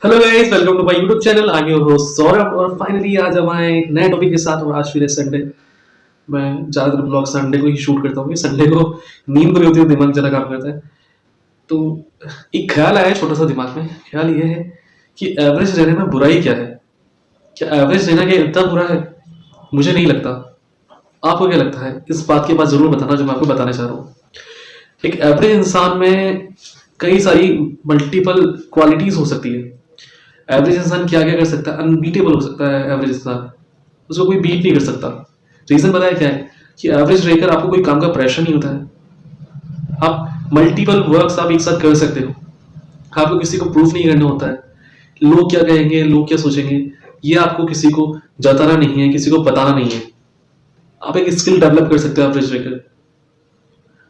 Hello guys, welcome to my YouTube channel. I am your host Saurabh और finally आज हम आए एक नए टॉपिक के साथ। और आज फिर है संडे। मैं ज़्यादातर ब्लॉग संडे को ही शूट करता हूँ। संडे को नींद पूरी होती है, दिमाग ज़्यादा काम करता है। तो एक ख्याल आया छोटा सा दिमाग में। ख्याल ये है कि एवरेज रहने में बुराई क्या है। क्या एवरेज रहना क्या इतना बुरा है? मुझे नहीं लगता। आपको क्या लगता है? इस बात के बाद ज़रूर बताना जो मैं आपको बताना चाह रहा हूँ। एक एवरेज इंसान में कई सारी मल्टीपल क्वालिटीज़ हो सकती है। एवरेज इंसान क्या क्या कर सकता है? अनबीटेबल हो सकता है एवरेज इंसान। उसको कोई बीट नहीं कर सकता। रीजन पता है क्या है? कि एवरेज रहकर आपको कोई काम का प्रेशर नहीं होता है। आप मल्टीपल वर्क्स आप एक साथ कर सकते हो। आपको किसी को प्रूफ नहीं करना होता है। लोग क्या कहेंगे, लोग क्या सोचेंगे, ये आपको किसी को जताना नहीं है, किसी को बताना नहीं है। आप एक स्किल डेवलप कर सकते हो एवरेज रहकर।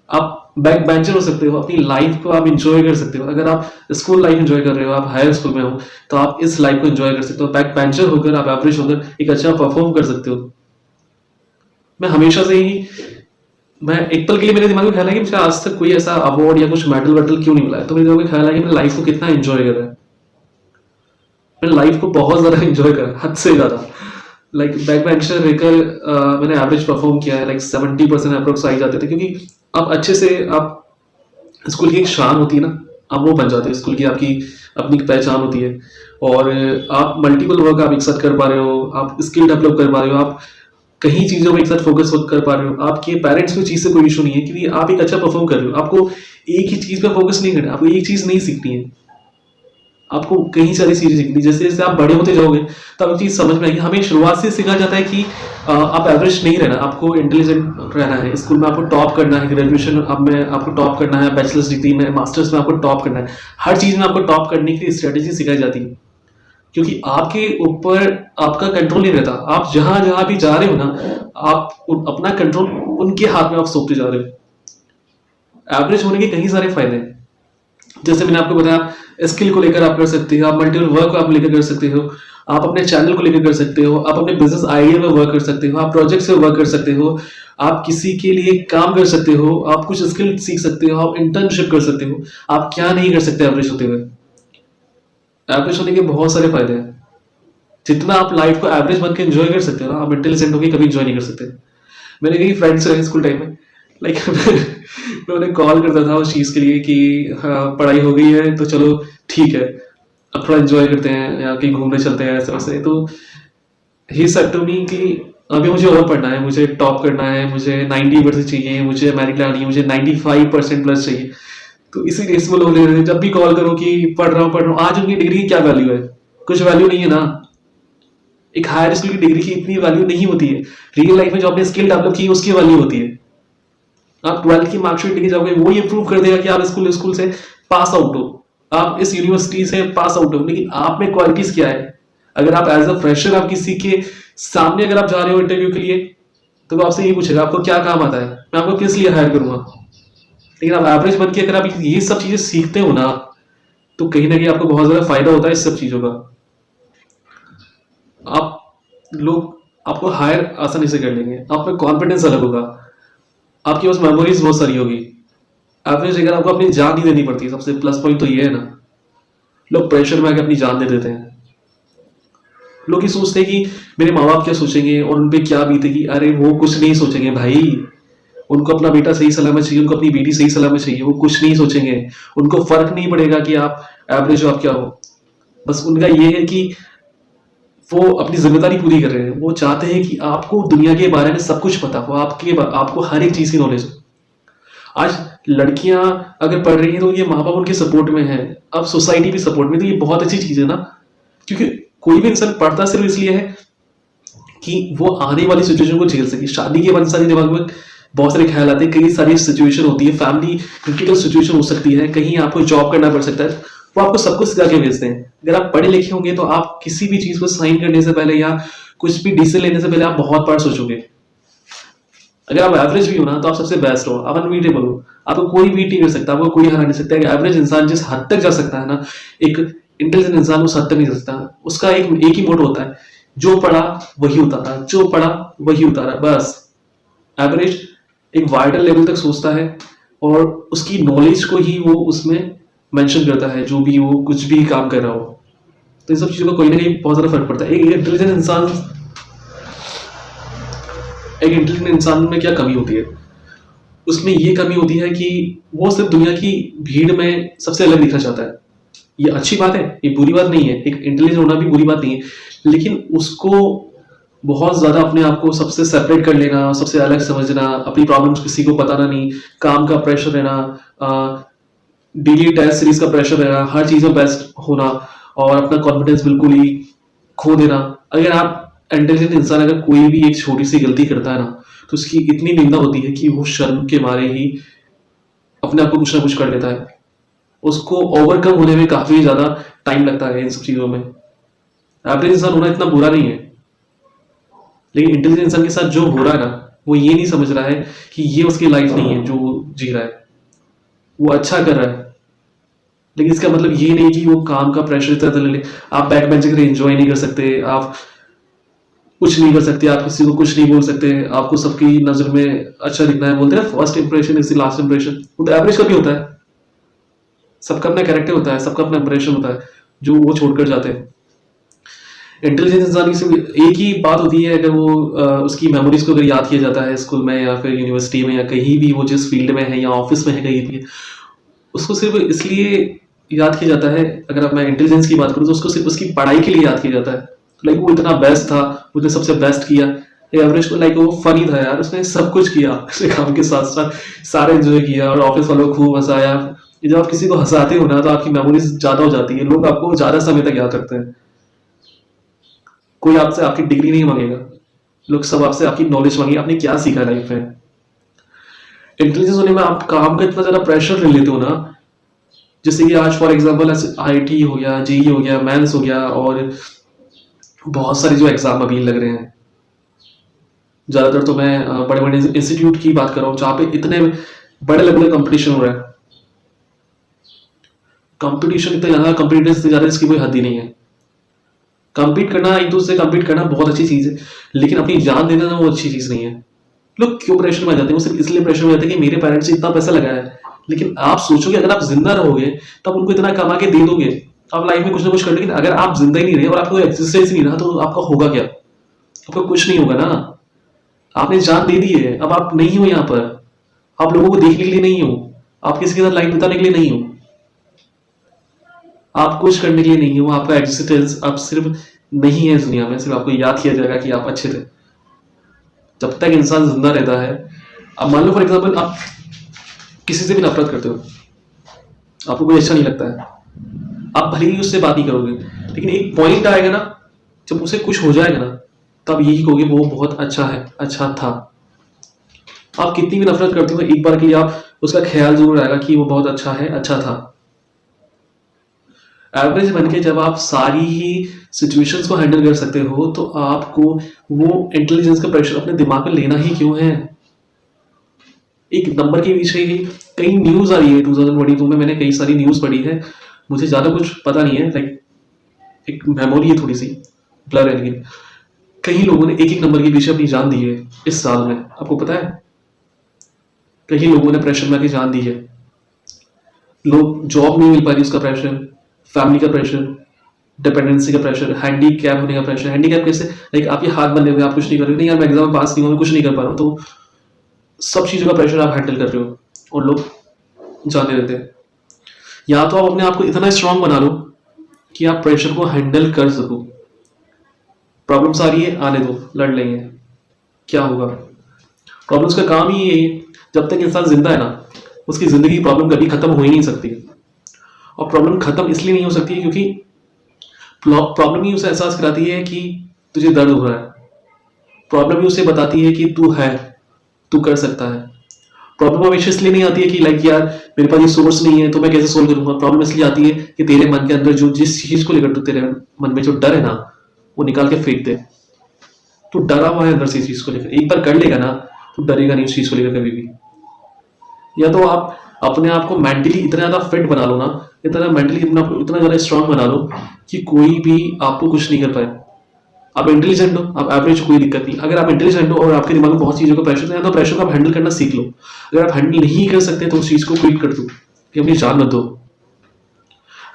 आप बैक बेंचर हो सकते हो। अपनी लाइफ को आप इंजॉय कर सकते हो। अगर आप स्कूल लाइफ इंजॉय कर रहे हो, आप हायर स्कूल में हो, तो आप इस लाइफ को इंजॉय कर सकते हो। बैक बेंचर होकर आप एवरेज होकर एक अच्छा परफॉर्म कर सकते हो। मैं हमेशा से ही मैं एक पल के लिए मेरे दिमाग में ख्याल है कि मुझे आज तक कोई ऐसा अवार्ड या कुछ मेडल वेडल क्यों नहीं मिला है। तो मेरे दिमाग में ख्याल है कि मैं लाइफ को कितना एंजॉय कर रहा है। मैंने लाइफ को बहुत ज्यादा एंजॉय करा, हद से ज्यादा। लाइक बैक बेंचर रहकर मैंने एवरेज परफॉर्म किया है। लाइक 70% अप्रोक्स आ ही जाते थे, क्योंकि आप अच्छे से आप स्कूल की एक शान होती है ना, आप वो बन जाते हो। स्कूल की आपकी अपनी पहचान होती है। और आप मल्टीपल वर्क आप एक साथ कर पा रहे हो, आप स्किल डेवलप कर पा रहे हो, आप कहीं चीज़ों में एक साथ फोकस कर पा रहे हो। आपके पेरेंट्स को चीज़ से कोई इशू नहीं है, क्योंकि आप एक अच्छा परफॉर्म कर रहे हो। आपको एक ही चीज़ पे फोकस नहीं करना है, आपको एक चीज़ नहीं सीखनी है, आपको कई सारी चीजें सीखनी। जैसे जैसे आप बड़े होते जाओगे तो आपको चीज समझ में आएगी। हमें शुरुआत से सिखाया जाता है कि आप एवरेज नहीं रहना, आपको इंटेलिजेंट रहना है। स्कूल में आपको टॉप करना है, ग्रेजुएशन अब में आपको टॉप करना है, बैचलर्स डिग्री में, मास्टर्स में आपको टॉप करना है। हर चीज में आपको टॉप करने की स्ट्रेटेजी सिखाई जाती है, क्योंकि आपके ऊपर आपका कंट्रोल नहीं रहता। आप जहां जहां भी जा रहे हो ना, आप अपना कंट्रोल उनके हाथ में आप सौंपते जा रहे हो। एवरेज होने के कई सारे फायदे हैं। जैसे मैंने आपको बताया, स्किल को लेकर आप कर सकते हो, आप मल्टीपल वर्क आप लेकर कर सकते हो, आप अपने चैनल को लेकर कर सकते हो, आप अपने बिजनेस आइडिया में वर्क कर सकते हो, आप प्रोजेक्ट से वर्क कर सकते हो, आप किसी के लिए काम कर सकते हो, आप कुछ स्किल सीख सकते हो, आप इंटर्नशिप कर सकते हो। आप क्या नहीं कर सकते एवरेज होते हुए? एवरेज होने के बहुत सारे फायदे हैं। जितना आप लाइफ को एवरेज बन के एंजॉय कर सकते हो ना, आप इंटेलिजेंट होकर कभी एंजॉय नहीं कर सकते। मेरे कई फ्रेंड्स रहे स्कूल टाइम में। लाइक मैं उन्हें कॉल करता था उस चीज़ के लिए कि हाँ पढ़ाई हो गई है तो चलो ठीक है, अब थोड़ा एंजॉय करते हैं या कहीं घूमने चलते हैं, ऐसे वैसे। तो ही सेड टू मी कि अभी मुझे और पढ़ना है, मुझे टॉप करना है, मुझे 90% चाहिए, मुझे अमेरिका आनी है, मुझे 95% प्लस चाहिए। तो इसी रेस में लोग ले रहे हैं। जब भी कॉल करो कि पढ़ रहा हूँ, आज उनकी डिग्री की क्या वैल्यू है? कुछ वैल्यू नहीं है ना। एक हायर स्कूल की डिग्री की इतनी वैल्यू नहीं होती है। रियल लाइफ में जो आपने स्किल डेवलप की है उसकी वैल्यू होती है। आप 12th की मार्कशीट लेके जाओगे, वो ये प्रूव कर देगा कि आप स्कूल स्कूल से पास आउट हो, आप इस यूनिवर्सिटी से पास आउट हो। लेकिन आप में क्वालिटीज क्या है? अगर आप एज अ फ्रेशर आप किसी के सामने अगर आप जा रहे हो इंटरव्यू के लिए, तो वो आपसे ये पूछेगा आपको क्या काम आता है, मैं आपको किस लिए हायर करूंगा। लेकिन आप एवरेज बन के अगर आप ये सब चीजें सीखते हो ना, तो कहीं ना कहीं आपको बहुत ज्यादा फायदा होता है इस सब चीजों का। आप लोग आपको हायर आसानी से कर लेंगे, आप में कॉन्फिडेंस अलग होगा, आपके पास मेमोरीज बहुत सारी होगी। एवरेज अगर आपको अपनी जान नहीं देनी पड़ती, सबसे प्लस पॉइंट तो ये है ना। लोग प्रेशर में आके अपनी जान दे देते हैं। लोग ये सोचते हैं कि मेरे माँ बाप क्या सोचेंगे और उन पे क्या बीतेगी। अरे वो कुछ नहीं सोचेंगे भाई। उनको अपना बेटा सही सलामत चाहिए, उनको अपनी बेटी सही सलामत चाहिए, वो कुछ नहीं सोचेंगे। उनको फर्क नहीं पड़ेगा कि आप एवरेज हो आप क्या हो। बस उनका ये है कि वो अपनी जिम्मेदारी पूरी कर रहे हैं। वो चाहते हैं कि आपको दुनिया के बारे में सब कुछ पता हो, आपको हर एक चीज की नॉलेज हो। आज लड़कियां अगर पढ़ रही हैं तो ये माँ बाप उनके सपोर्ट में है, अब सोसाइटी भी सपोर्ट में। तो ये बहुत अच्छी चीज है ना। क्योंकि कोई भी इंसान पढ़ता सिर्फ इसलिए है कि वो आने वाली सिचुएशन को झेल सके। शादी के बाद सारे दिमाग में बहुत सारे ख्याल आते हैं, कई सारी सिचुएशन होती है, फैमिली क्रिटिकल सिचुएशन हो सकती है, कहीं आपको जॉब करना पड़ सकता है। वो आपको सब कुछ सिखा के भेजते हैं। अगर आप पढ़े लिखे होंगे तो आप किसी भी चीज को साइन करने से पहले या कुछ भी डिसीजन लेने से पहले आप बहुत बार सोचोगे। अगर आप एवरेज भी हो ना, तो आप सबसे बेस्ट हो, आप अनबीटेबल हो। आपको कोई बीट नहीं कर सकता, आपको कोई हरा नहीं सकता। एवरेज इंसान जिस हद तक जा सकता है ना, एक इंटेलिजेंट इंसान उस हद तक नहीं जा सकता। उसका एक ही मोड होता है, जो पढ़ा वही उतारा, जो पढ़ा वही उतारा, बस। एवरेज एक वाइडर लेवल तक सोचता है और उसकी नॉलेज को ही वो उसमें मेंशन करता है, जो भी वो कुछ भी काम कर रहा हो। तो इन सब चीज़ों का कोई ना कहीं बहुत ज़्यादा फर्क पड़ता है। एक इंटेलिजेंट इंसान में क्या कमी होती है? उसमें ये कमी होती है कि वो सिर्फ दुनिया की भीड़ में सबसे अलग दिखना चाहता है। ये अच्छी बात है, ये बुरी बात नहीं है, एक इंटेलिजेंट होना भी बुरी बात नहीं है, लेकिन उसको बहुत ज़्यादा अपने आप को सबसे सेपरेट कर लेना, सबसे अलग समझना, अपनी प्रॉब्लम्स किसी को बताना नहीं, काम का प्रेशर रहना, डेली टेस्ट सीरीज का प्रेशर रहना, हर चीज़ में बेस्ट होना और अपना कॉन्फिडेंस बिल्कुल ही खो देना। अगर आप इंटेलिजेंट इंसान अगर कोई भी एक छोटी सी गलती करता है ना, तो उसकी इतनी निंदा होती है कि वो शर्म के मारे ही अपने आप को कुछ ना कुछ कर लेता है। उसको ओवरकम होने में काफ़ी ज़्यादा टाइम लगता है इन सब चीज़ों में। एवरेज इंसान होना इतना बुरा नहीं है, लेकिन इंटेलिजेंट इंसान के साथ जो हो रहा है ना, वो ये नहीं समझ रहा है कि ये उसकी लाइफ नहीं है जो वो जी रहा है। वो अच्छा कर रहा है, लेकिन इसका मतलब ये नहीं कि वो काम का प्रेशर इतना ले ले। आप बैक बेंच कर एंजॉय नहीं कर सकते, आप कुछ नहीं कर सकते, आप किसी को कुछ नहीं बोल सकते, आपको सबकी नज़र में अच्छा दिखना है। बोलते हैं first impression is the last impression. वो तो एवरेज का भी होता है, सबका अपना कैरेक्टर होता है, सबका अपना इंप्रेशन होता है जो वो छोड़कर जाते हैं। इंटेलिजेंस इंसान की सिर्फ एक ही बात होती है, अगर वो उसकी मेमोरीज को अगर याद किया जाता है स्कूल में या फिर यूनिवर्सिटी में या कहीं भी, वो जिस फील्ड में है या ऑफिस में है कहीं भी, उसको सिर्फ इसलिए याद किया जाता है। अगर अब मैं इंटेलिजेंस की बात करूँ तो उसको सिर्फ उसकी पढ़ाई के लिए याद किया जाता है। लाइक वो इतना बेस्ट था, उसने सबसे बेस्ट किया। एवरेज को लाइक वो फनी था यार, उसने सब कुछ किया, उसने काम के साथ साथ सारे एंजॉय किया और ऑफिस वालों को खूब हंसाया। जब आप किसी को हंसाते हो ना, तो आपकी मेमोरीज ज्यादा हो जाती है, लोग आपको ज्यादा समय तक याद रखते हैं। कोई आपसे आपकी डिग्री नहीं मांगेगा, लोग सब आपसे आपकी नॉलेज मांगेंगे, आपने क्या सीखा लाइफ में। इंटेलिजेंस होने में आप काम का इतना ज्यादा प्रेशर ले लेते हो ना, जैसे कि आज फॉर एग्जांपल आईटी हो गया, जेई हो गया, मेंस हो गया और बहुत सारे जो एग्जाम अभी लग रहे हैं। ज्यादातर तो मैं बड़े बड़े इंस्टीट्यूट की बात कर रहा हूँ जहाँ पे इतने बड़े लेवल का कंपटीशन हो रहा है। कंपटीशन इतना ज्यादा, कंपटीटर्स इतने ज्यादा, इसकी कोई हद ही नहीं है। कम्पीट करना, एक दूसरे से कम्पीट करना बहुत अच्छी चीज है, लेकिन अपनी जान देना ना वो अच्छी चीज नहीं है। लोग क्यों प्रेशर में आ जाते हैं? वो सिर्फ इसलिए प्रेशर में आते हैं कि मेरे पेरेंट्स ने इतना पैसा लगाया है। लेकिन आप सोचोगे अगर आप जिंदा रहोगे तब उनको इतना कमा के दे दोगे, आप लाइफ में कुछ ना कुछ कर, लेकिन अगर आप जिंदा ही नहीं रहे और आपको एक्सिस्टेंस नहीं रहा तो आपका होगा क्या? आपका कुछ नहीं होगा ना। आपने जान दे दी है, अब आप नहीं हो यहाँ पर, आप लोगों को देखने के लिए नहीं हो, आप किसी के साथ लाइफ बिताने के लिए नहीं हो, आप कुछ करने के लिए नहीं हो। आपका एग्जिस्टेंस आप सिर्फ नहीं है इस दुनिया में, सिर्फ आपको याद किया जाएगा कि आप अच्छे थे। जब तक इंसान जिंदा रहता है, अब मान लो फॉर एग्जाम्पल आप किसी से भी नफरत करते हो, आपको कोई अच्छा नहीं लगता है, आप भले ही उससे बात नहीं करोगे, लेकिन एक पॉइंट आएगा ना जब उसे कुछ हो जाएगा ना, तब यही कहोगे वो बहुत अच्छा है, अच्छा था। आप कितनी भी नफरत करते हो, एक बार के लिए आप उसका ख्याल जरूर आएगा कि वो बहुत अच्छा है, अच्छा था। एवरेज बन के जब आप सारी ही सिचुएशंस को हैंडल कर सकते हो, तो आपको वो इंटेलिजेंस का प्रेशर अपने दिमाग में लेना ही क्यों है? एक नंबर के पीछे ही कई न्यूज आ रही है 2022 में, मैंने कई सारी न्यूज पढ़ी है, मुझे ज्यादा कुछ पता नहीं है, लाइक एक मेमोरी है थोड़ी सी ब्लर है, लेकिन कई लोगों ने एक एक नंबर के पीछे अपनी जान दी है इस साल में। आपको पता है कई लोगों ने प्रेशर में आके जान दी है। लोग जॉब नहीं मिल पा रही, उसका प्रेशर, फैमिली का प्रेशर, डिपेंडेंसी का प्रेशर, हैंडीकैप होने का प्रेशर। हैंडीकैप कैसे? लाइक आपके हाथ बंधे हुए, आप कुछ नहीं कर रहे, नहीं यार मैं एग्जाम में पास नहीं हुआ, मैं कुछ नहीं कर पा रहा हूँ, तो सब चीजों का प्रेशर आप हैंडल कर रहे हो और लोग जाने देते हैं। या तो आप अपने आप को इतना स्ट्रांग बना लो कि आप प्रेशर को हैंडल कर सको। प्रॉब्लम्स आ रही है, आने दो, लड़ लेंगे, क्या होगा। प्रॉब्लम्स का काम ही यही है, जब तक इंसान जिंदा है ना, उसकी जिंदगी की प्रॉब्लम कभी खत्म हो ही नहीं सकती। और प्रॉब्लम खत्म इसलिए नहीं हो सकती है क्योंकि प्रॉब्लम ही उसे एहसास कराती है कि तुझे दर्द हो रहा है। प्रॉब्लम ही उसे बताती है कि तू है, तू कर सकता है। प्रॉब्लम हमेशा इसलिए नहीं आती है कि लाइक यार मेरे पास ये सोर्स नहीं है तो मैं कैसे सोल्व करूंगा। प्रॉब्लम इसलिए आती है कि तेरे मन के अंदर जो जिस चीज को लेकर, तो तेरे मन में जो डर है ना, वो निकाल के फेंक दे। तो डरा हुआ है अंदर से इस चीज को लेकर, एक बार कर लेगा ना तो डरेगा नहीं उस चीज को लेकर कभी भी। या तो आप अपने आप को मेंटली इतना ज्यादा फिट बना लो ना, इतना मेंटली इतना ज्यादा स्ट्रांग बना लो कि कोई भी आपको कुछ नहीं कर पाए। आप इंटेलिजेंट हो, आप एवरेज, कोई दिक्कत नहीं। अगर आप इंटेलिजेंट हो और आपके दिमाग में बहुत चीजों का प्रेशर है, तो प्रेशर को आप हैंडल करना सीख लो। अगर आप हैंडल नहीं कर सकते तो उस चीज को क्विट कर दो कि अपनी जान मत दो।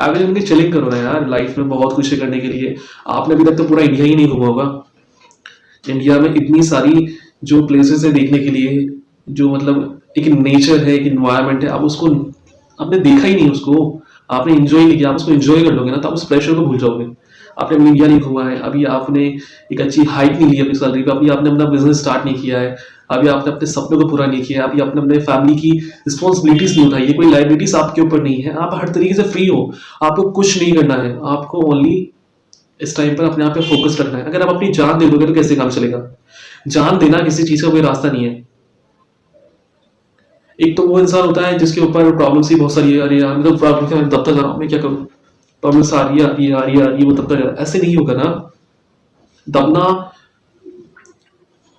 एवरेज उनकी चिलिंग करो ना यार, लाइफ में बहुत कुछ है करने के लिए। आपने अभी तक तो पूरा इंडिया ही नहीं घूमा होगा। इंडिया में इतनी सारी जो प्लेसेस है देखने के लिए, जो मतलब एक नेचर है, एक इन्वायरमेंट है, आप उसको आपने देखा ही नहीं, उसको आपने एंजॉय नहीं किया। आप उसको एंजॉय कर लोगे ना तो आप उस प्रेशर को भूल जाओगे। आपने अभी इंडिया नहीं घूमा है, अभी आपने एक अच्छी हाइट नहीं ली अपनी सैलरी पे, अभी आपने अपना बिजनेस स्टार्ट नहीं किया है, अभी आपने अपने सपनों को पूरा नहीं किया, अभी आपने अपने फैमिली की रिस्पॉन्सिबिलिटीज नहीं उठाई है, कोई लाइबिलिटीज आपके ऊपर नहीं है, आप हर तरीके से फ्री हो, आपको कुछ नहीं करना है, आपको ओनली इस टाइम पर अपने आप पे फोकस रखना है। अगर आप अपनी जान दे दोगे तो कैसे काम चलेगा? जान देना किसी चीज का कोई रास्ता नहीं है। एक तो वो इंसान होता है जिसके ऊपर प्रॉब्लम्स ही बहुत सारी है, अरे यार मैं तो प्रॉब्लम क्या, मैं दब तक कर रहा हूँ, मैं क्या करूँ, प्रॉब्लम्स आ रही है, आ रही है, आ रही है, आ रही है, वो तब तक ऐसे नहीं होगा ना। दबना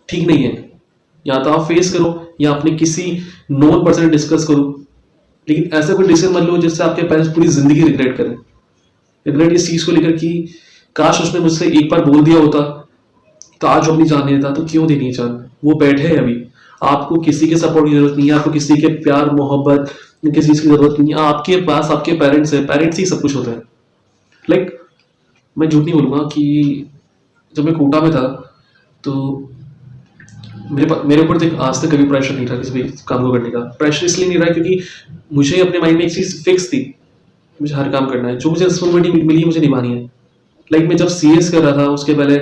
ठीक नहीं है। या तो आप फेस करो या अपने किसी नोन पर्सन डिस्कस करो, लेकिन ऐसा कोई डिसीजन मत लो जिससे आपके पेरेंट्स पूरी जिंदगी रिग्रेट करें। रिग्रेट इस चीज को लेकर कि काश उसने मुझसे एक बार बोल दिया होता तो आज वो अपनी जान नहीं देता। तो क्यों देनी है जान? वो बैठे हैं अभी। आपको किसी के सपोर्ट की जरूरत नहीं है, आपको किसी के प्यार मोहब्बत किसी चीज की जरूरत नहीं है। आपके पास आपके पेरेंट्स है, पेरेंट्स ही सब कुछ होता है। लाइक मैं झूठ नहीं बोलूंगा कि जब मैं कोटा में था तो मेरे ऊपर तो आज तक कभी प्रेशर नहीं था किसी भी काम को करने का। प्रेशर इसलिए नहीं रहा क्योंकि मुझे अपने माइंड में एक चीज फिक्स थी, मुझे हर काम करना है, जो मुझे रिस्पॉन्सिबिलिटी मिली है मुझे निभानी है। लाइक मैं जब सीएस कर रहा था उसके पहले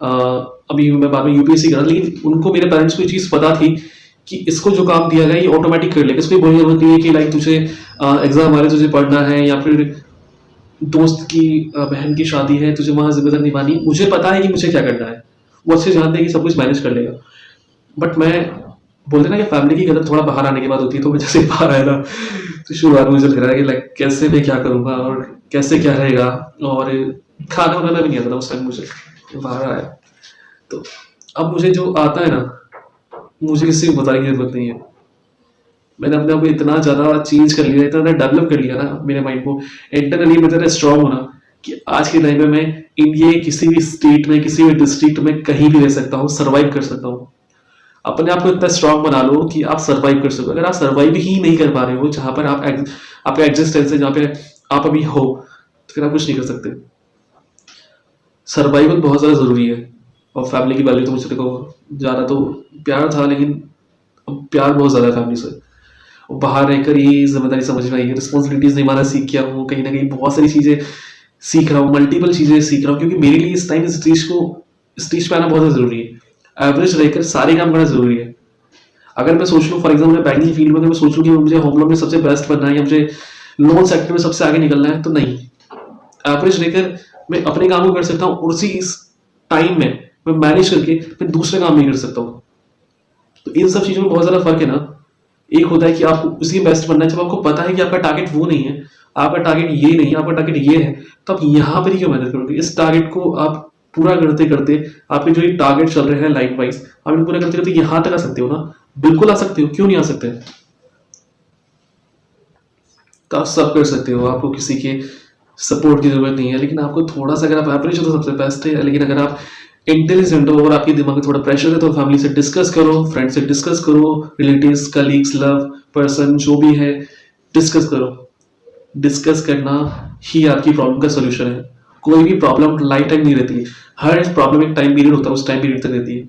अभी मैं बाद में यूपीएससी कर रहा था, लेकिन उनको मेरे पेरेंट्स को ये चीज पता थी कि इसको जो काम दिया गया ये ऑटोमेटिक कर लेगा, इसको कोई जरूरत नहीं है कि लाइक तुझे एग्जाम आ रहे तुझे पढ़ना है, या फिर दोस्त की बहन की शादी है तुझे वहां जिम्मेदारी निभानी है। मुझे पता है कि मुझे क्या करना है, वो अच्छे जानते हैं कि सब कुछ मैनेज कर लेगा। बट मैं बोलते ना कि फैमिली की गलत थोड़ा बाहर आने के बाद होती है, तो मैं जैसे बाहर आया ना तो शुरुआत में मुझे लग रहा है कि लाइक कैसे मैं क्या करूंगा और कैसे क्या रहेगा, और खाना बनाना भी नहीं आता था उस टाइम मुझे, बाहर आया तो अब मुझे जो आता है ना मुझे किसी को बताने की जरूरत नहीं है। मैंने अपने आप को इतना ज्यादा चेंज कर लिया, इतना डेवलप कर लिया ना मेरे माइंड को, इंटरनली मैं इतना स्ट्रांग होना कि आज के टाइम में मैं इंडिया के किसी भी स्टेट में किसी भी डिस्ट्रिक्ट में कहीं भी रह सकता हूँ, सर्वाइव कर सकता हूँ। अपने आप को इतना स्ट्रांग बना लो कि आप सर्वाइव कर सको। अगर आप सर्वाइव ही नहीं कर पा रहे हो जहां पर आप आपका एग्जिस्टेंस है, जहाँ पे आप अभी हो, तो फिर आप कुछ नहीं कर सकते। सर्वाइवल बहुत ज्यादा जरूरी है। और फैमिली की वैल्यू तो मुझे देखो ज्यादा तो प्यार था, लेकिन अब प्यार बहुत ज्यादा है फैमिली से। और बाहर रहकर ये जिम्मेदारी समझ में आई है, रिस्पॉन्सिबिलिटीज निभाना सीख गया हूँ, कहीं ना कहीं बहुत सारी चीजें सीख रहा हूँ, मल्टीपल चीजें सीख रहा हूँ, क्योंकि मेरे लिए इस टाइम इस स्टेज पे आना बहुत ज्यादा जरूरी है। एवरेज रहकर सारे काम करना जरूरी है। अगर मैं सोच लूँ फॉर एग्जाम्पल बैंकिंग फील्ड में, अगर मैं सोच लूँ कि मुझे होम लोन में सबसे बेस्ट बनना है या मुझे लोन सेक्टर में सबसे आगे निकलना है, तो नहीं। एवरेज रहकर मैं अपने काम को कर सकता हूँ, उसी टाइम में मैं मैनेज करके मैं दूसरे काम नहीं कर सकता हूँ। तो इन सब चीजों में बहुत ज्यादा फर्क है ना। एक होता है कि आपको उसी बेस्ट बनना है, जब आपको पता है कि आपका टारगेट वो नहीं है, आपका टारगेट ये नहीं है, आपका टारगेट ये है, तो आप यहाँ पर ही क्यों मेहनत करोगे? इस टारगेट को आप पूरा करते करते आपके जो ये टारगेट चल रहे हैं लाइफ वाइज, आप इनको पूरा करते करते यहाँ तक आ सकते हो ना। बिल्कुल आ सकते हो, क्यों नहीं आ सकते? तो आप सब कर सकते हो, आपको किसी के सपोर्ट की जरूरत नहीं है। लेकिन आपको थोड़ा सा, अगर आप एवरेज हो तो सबसे बेस्ट है, लेकिन अगर आप इंटेलिजेंट हो और आपके दिमाग में थोड़ा प्रेशर है तो फैमिली से डिस्कस करो, फ्रेंड से डिस्कस करो, रिलेटिव्स, कलीग्स, लव पर्सन जो भी है, डिस्कस करो। डिस्कस करना ही आपकी प्रॉब्लम का सोल्यूशन है। कोई भी प्रॉब्लम लाइफ टाइम नहीं रहती है, हर प्रॉब्लम एक टाइम पीरियड होता है, उस टाइम पीरियड तक रहती है।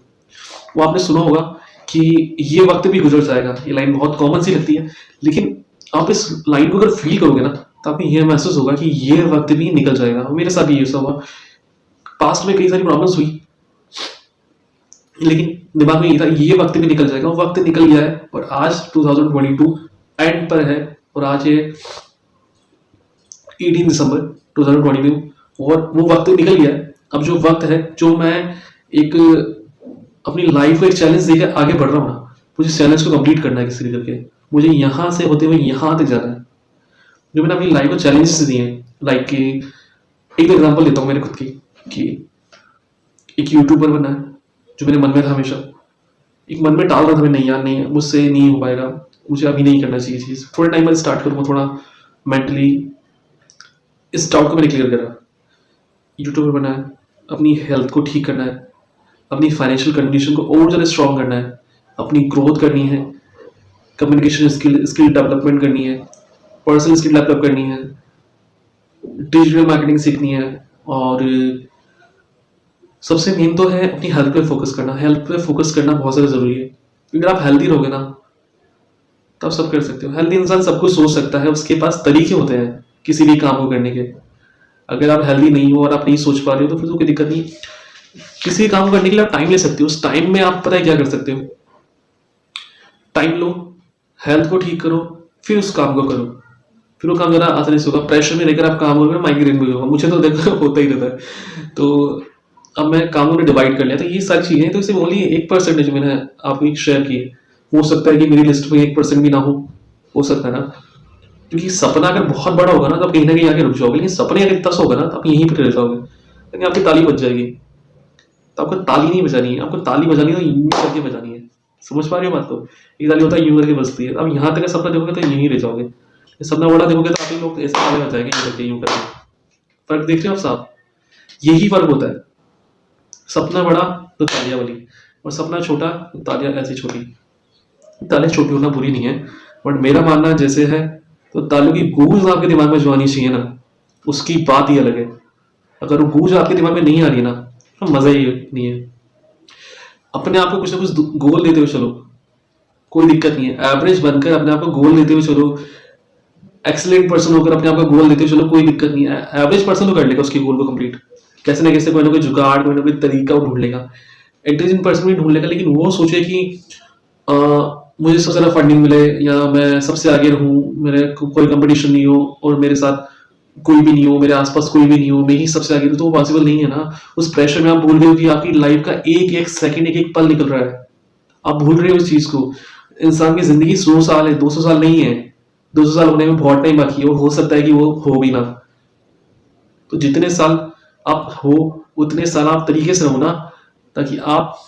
वो आपने सुना होगा कि ये वक्त भी गुजर जाएगा, ये लाइन बहुत कॉमन सी लगती है, लेकिन आप इस लाइन को अगर फील करोगे ना तो आपको ये महसूस होगा कि ये वक्त भी निकल जाएगा। मेरे साथ भी ये सब हुआ, पास्ट में कई सारी प्रॉब्लम्स हुई, लेकिन दिमाग में ये था ये वक्त भी निकल जाएगा। वो वक्त निकल गया है और आज 2022 एंड पर है, और आज ये 18 दिसंबर 2022, और वो वक्त निकल गया है। अब जो वक्त है, जो मैं एक अपनी लाइफ को एक चैलेंज देकर आगे बढ़ रहा हूँ ना, मुझे चैलेंज को कंप्लीट करना है किसी भी करके। मुझे यहाँ से होते हुए यहाँ तक जाना है। जो मैंने अपनी लाइफ को चैलेंजेस दिए हैं, लाइक कि एक एग्जांपल देता हूँ मेरे खुद की, कि एक यूट्यूबर बनना है जो मेरे मन में था हमेशा। एक मन में डाल रहा था मैं, नहीं यार नहीं, मुझसे नहीं हो पाएगा, मुझे अभी नहीं करना चाहिए चीज़, थोड़े टाइम बाद स्टार्ट करूँगा। थोड़ा मेंटली इस डाउट को मैंने क्लियर करा। यूट्यूबर बनना है, अपनी हेल्थ को ठीक करना है, अपनी फाइनेंशियल कंडीशन को और ज़्यादा स्ट्रॉन्ग करना है, अपनी ग्रोथ करनी है, कम्युनिकेशन स्किल डेवलपमेंट करनी है, पर्सनल स्किल डेवलप करनी है, डिजिटल मार्केटिंग सीखनी है, और सबसे मेन तो है अपनी हेल्थ पे फोकस करना। हेल्थ पे फोकस करना बहुत ज़्यादा ज़रूरी है, क्योंकि आप हेल्दी रहोगे ना तब सब कर सकते हो। हेल्दी इंसान सब कुछ सोच सकता है, उसके पास तरीके होते हैं किसी भी काम को करने के। अगर आप हेल्दी नहीं हो और आप नहीं सोच पा रहे हो तो फिर तो कोई दिक्कत नहीं। किसी काम को करने के लिए आप टाइम ले सकते हो, उस टाइम में आप पता है क्या कर सकते हो, टाइम लो, हेल्थ को ठीक करो, फिर उस काम को करो, फिर वो काम ज़्यादा आसानी से होगा। प्रेशर में लेकर आप काम करोगे माइग्रेन भी होगा, मुझे तो देखो होता ही रहता है। तो अब मैं कामों ने डिवाइड कर लिया, तो ये सारी चीज़ें तो सिर्फ ओनली 1% मैंने आपको शेयर की। हो सकता है कि मेरी लिस्ट में 1% भी ना हो सकता है ना, क्योंकि सपना अगर बहुत बड़ा होगा ना तो आप कहीं ना कहीं आके रुक जाओगे, लेकिन सपने अगर इतना सा होगा ना तो आप यहीं पर रह जाओगे, लेकिन आपकी ताली बज जाएगी। तो आपको ताली नहीं बजानी है, आपको ताली बजानी है तो यूं करके बजानी है। समझ पा रहे हो बात? तो ये ताली होता है यूं करके बजती है। अब यहाँ तक का सपना देखोगे तो यहीं रह जाओगे, सपना बड़ा देखोगे तो आप ही लोग ऐसे ताली बजाएंगे यूं करके यूं करके। फर्क देख रहे हो आप साहब? यही फर्क होता है, सपना बड़ा तो तालियां बड़ी, और सपना छोटा तो तालियां ऐसी छोटी। तालियां छोटी होना बुरी नहीं है, बट मेरा मानना जैसे है तो तालियों की गूंज आपके दिमाग में जो आनी चाहिए ना, उसकी बात ही अलग है। अगर वो गूंज आपके दिमाग में नहीं आ रही है ना तो मजा ही नहीं है। अपने आप को कुछ ना कुछ गोल देते हुए चलो, कोई दिक्कत नहीं है। एवरेज बनकर अपने आप को गोल देते हुए चलो, एक्सीलेंट पर्सन होकर अपने आप को गोल देते हुए चलो, कोई दिक्कत नहीं है। एवरेज पर्सन तो कर लेगा उसकी गोल को कंप्लीट, कैसे ना कैसे कोई ना कोई जुगाड़, कोई ना कोई तरीका वो ढूंढ लेगा। इंटेलिजेंट पर्सन भी ढूंढ लेगा, लेकिन वो सोचे कि अ, मुझे सबसे ज़्यादा फंडिंग मिले या मैं सबसे आगे रहूं, मेरे कोई कंपटीशन नहीं हो और मेरे साथ कोई भी नहीं हो, मेरे आसपास कोई भी नहीं हो, मैं ही सबसे आगे रहूं, तो वो पॉसिबल नहीं है ना। उस प्रेशर में आप भूल गए हो कि आपकी लाइफ का एक एक सेकंड, एक एक पल निकल रहा है। आप भूल रहे हो इस चीज को। इंसान की जिंदगी 100 साल है, 200 साल नहीं है। 200 साल होने में बहुत टाइम बाकी है, और हो सकता है कि वो हो भी ना। तो जितने साल आप हो उतने साल आप तरीके से रहो ना, ताकि आप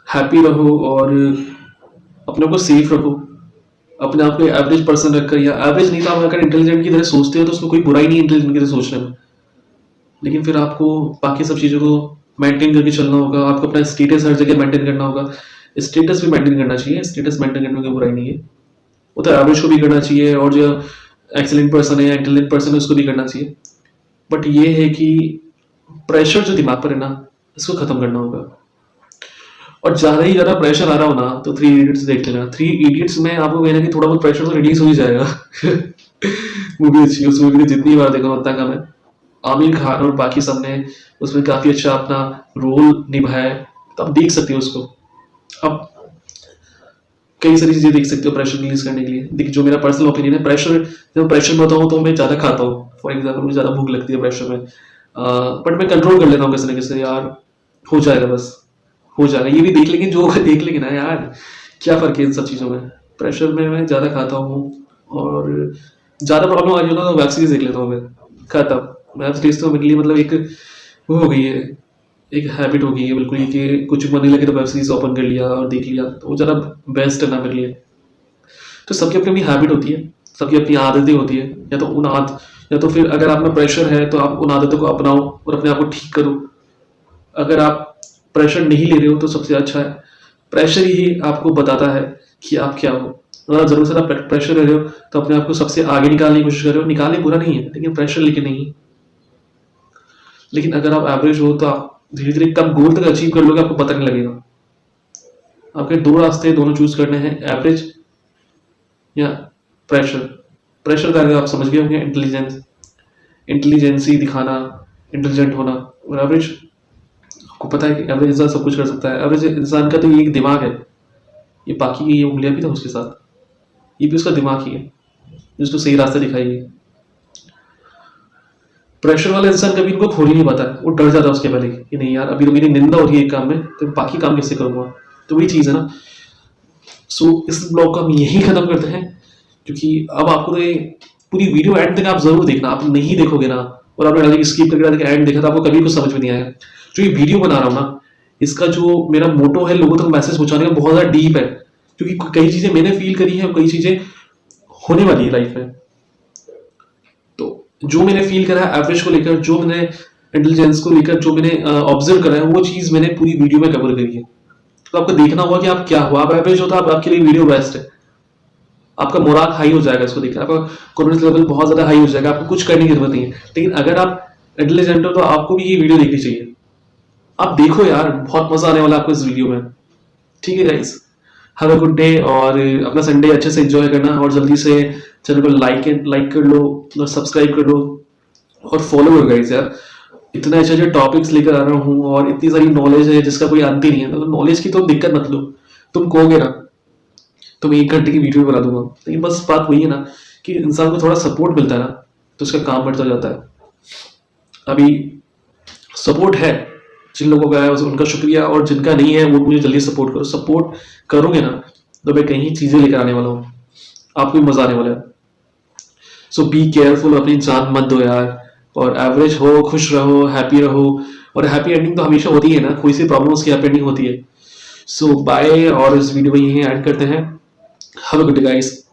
हैप्पी रहो और अपने को सेफ रखो। अपने आप को एवरेज पर्सन रखकर, या एवरेज नहीं तो आप अगर इंटेलिजेंट की तरह सोचते हो तो उसमें कोई बुराई नहीं इंटेलिजेंट की तरह सोचने में, लेकिन फिर आपको बाकी सब चीज़ों को मेंटेन करके चलना होगा। आपको अपना स्टेटस हर जगह मेंटेन करना होगा। स्टेटस भी मेंटेन करना चाहिए, स्टेटस मेंटेन करने में कोई बुराई नहीं है, वो तो एवरेज को भी करना चाहिए, और जो एक्सीलेंट पर्सन है, इंटेलिजेंट पर्सन है, उसको भी करना चाहिए। बट ये है कि प्रेशर जो दिमाग पर है ना, इसको खत्म करना होगा। और ज़्यादा ही ज़्यादा प्रेशर आ रहा हो ना तो 3 इडियट्स देख लेना। 3 इडियट्स में आपको कहना कि थोड़ा बहुत प्रेशर तो रिलीज हो ही जाएगा। मूवी अच्छी है, उस मूवी को जितनी बार देखो उतना कम है। आमिर खान और बाकी सब ने उसमें काफ़ी अच्छा अपना रोल निभाया है, तो आप देख सकते हो उसको। अब कई सारी चीज़ें देख सकते हो प्रेशर रिलीज करने के लिए। देखिए, जो मेरा पर्सनल ओपिनियन है, प्रेशर जब प्रेशर में होता हूँ तो मैं ज़्यादा खाता हूँ। फॉर एग्जाम्पल, मुझे ज़्यादा भूख लगती है प्रेशर में, बट मैं कंट्रोल कर लेता हूँ कैसे ना कैसे, यार हो जाएगा, बस हो जाएगा, ये भी देख लेंगे, जो होगा देख लेंगे ना यार, क्या फ़र्क है इन सब चीज़ों में। प्रेशर में मैं ज़्यादा खाता हूँ, और ज़्यादा प्रॉब्लम आ जाए ना तो वेब सीरीज देख लेता हूँ मैं। खत्म, वेब सीरीज तो मेरे लिए मतलब एक वो हो गई है, एक हैबिट हो गई है बिल्कुल ही, कि कुछ मन नहीं लगे तो वेब सीरीज ओपन कर लिया और देख लिया, तो वो ज़्यादा बेस्ट है ना मेरे लिए। तो सबकी अपनी अपनी हैबिट होती है, सबकी अपनी आदतें होती है। या तो फिर अगर आप में प्रेशर है तो आप उन आदतों को अपनाओ और अपने आप को ठीक करो। अगर आप प्रेशर नहीं ले रहे हो तो सबसे अच्छा है, प्रेशर ही आपको बताता है कि आप क्या हो। अगर आप जरूर से आप प्रेशर ले रहे हो तो अपने आप को सबसे आगे निकालने की कोशिश कर रहे हो। निकालने बुरा नहीं है, लेकिन प्रेशर लेके नहीं। लेकिन अगर आप एवरेज हो तो आप धीरे धीरे कब गोल तक अचीव कर लोगे आपको पता नहीं लगेगा। आपके दो रास्ते, दोनों चूज करने हैं, एवरेज या प्रेशर। प्रेशर का अगर आप समझ गए होंगे, इंटेलिजेंसी दिखाना, इंटेलिजेंट होना। और एवरेज, आपको पता है कि एवरेज इंसान सब कुछ कर सकता है। एवरेज इंसान का तो ये एक दिमाग है, ये बाकी की ये उंगलियां भी था उसके साथ, ये भी उसका दिमाग ही है जिसको सही रास्ता दिखाएगी। प्रेशर वाला इंसान कभी इनको खोल ही नहीं पाता है, वो डर जाता है उसके पहले कि नहीं यार, अभी तो मेरी निंदा हो रही है एक काम में, तो बाकी काम कैसे करूंगा। तो वही चीज़ है ना। सो इस ब्लॉग को हम यही खत्म करते हैं, क्योंकि अब आपको तो ये पूरी वीडियो एंड तक आप जरूर देखना। आप नहीं देखोगे ना और आपने डायरेक्ट स्किप करके एंड देखा तो आपको कभी कुछ समझ में नहीं आएगा। जो ये वीडियो बना रहा हूँ ना, इसका जो मेरा मोटो है लोगों तक मैसेज पहुंचाने का बहुत ज़्यादा डीप है, क्योंकि कई चीज़ें मैंने फील करी है और कई चीज़ें होने वाली है लाइफ में। तो जो मैंने फील करा है एवरेज को लेकर, जो मैंने इंटेलिजेंस को लेकर, जो मैंने ऑब्जर्व करा है, वो चीज़ मैंने पूरी वीडियो में कवर करी है। तो आपको देखना होगा कि आप क्या हो। आप एवरेज हो तो आपके लिए वीडियो बेस्ट है। आपका मोराल हाई हो जाएगा इसको देखकर, आपका कॉन्फिडेंस लेवल बहुत ज्यादा हाई हो जाएगा, आपको कुछ करने की जरूरत नहीं है। लेकिन अगर आप इंटेलिजेंट हो तो आपको भी ये वीडियो देखनी चाहिए। आप देखो यार, बहुत मजा आने वाला है आपको इस वीडियो में। ठीक है guys, have a good day, और अपना संडे अच्छे से एंजॉय करना, और जल्दी से चैनल को लाइक कर लो और सब्सक्राइब कर लो और फॉलो करो गाइस यार। इतने अच्छे अच्छे टॉपिक्स लेकर आ रहा हूँ और इतनी सारी नॉलेज है जिसका कोई अंत ही नहीं है, तो नॉलेज की तो दिक्कत मत लो। तुम कहोगे ना तो मैं 1 घंटे की वीडियो बना दूंगा, लेकिन बस बात वही है ना कि इंसान को थोड़ा सपोर्ट मिलता है ना तो उसका काम बढ़ता जाता है। अभी सपोर्ट है, जिन लोगों का है उनका शुक्रिया, और जिनका नहीं है वो मुझे जल्दी सपोर्ट करो। सपोर्ट करोगे ना तो मैं कहीं चीजें लेकर आने वाला हूँ, आपको भी मजा आने वाला है। सो बी केयरफुल, अपनी जान मत दो यार, और एवरेज हो, खुश रहो, हैप्पी रहो। और हैप्पी एंडिंग तो हमेशा होती है ना, कोई सी प्रॉब्लम उसकी हैप्पी एंडिंग होती है। सो बाय, और इस वीडियो को यहीं एंड करते हैं। Have a good day guys.